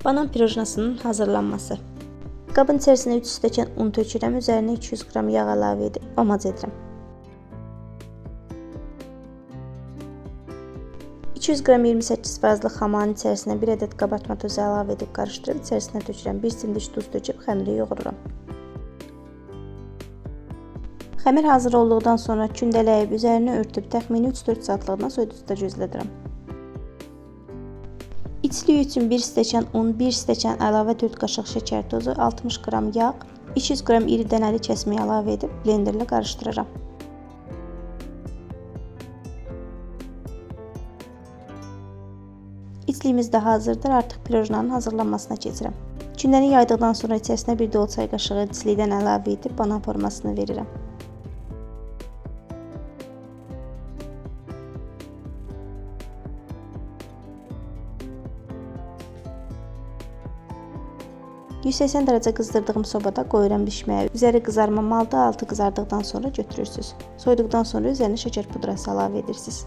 Banan pirojnasının hazırlanması. Qabın içərisinə 3 stəkan un tökürəm, üzərinə 200 qram yağ əlavə edib amac edirəm. 200 qram 28% xamanın içərisinə 1 ədəd qabartma tozu əlavə edib qarışdırıb içərisinə tökürəm. 1 simdiş duz töküb xəmiri yoğururam. Xəmir hazır olduqdan sonra kündələyib üzərini örtüb təxmini 3-4 saatlığına soyuducuda gözlədirəm. İçliyi üçün 1 stəkan un, 1 stəkan əlavə 4 qaşıq şəkər tozu, 60 qram yağ, 200 qram iri dənəli kəsmiyi əlavə edib blenderlə qarışdırıram. İçliyimiz də hazırdır. Artıq pirojnanın hazırlanmasına keçirəm. Kündəni yaydıqdan sonra içərisinə 1 dolu çay qaşığı içlikdən əlavə edib banan formasını verirəm. %180 dərəcə qızdırdığım sobada qoyuram bişməyə. Üzəri qızarmamalıdır, altı qızardıqdan sonra götürürsünüz. Soyuduqdan sonra üzərinə şəkər pudrası əlavə edirsiniz.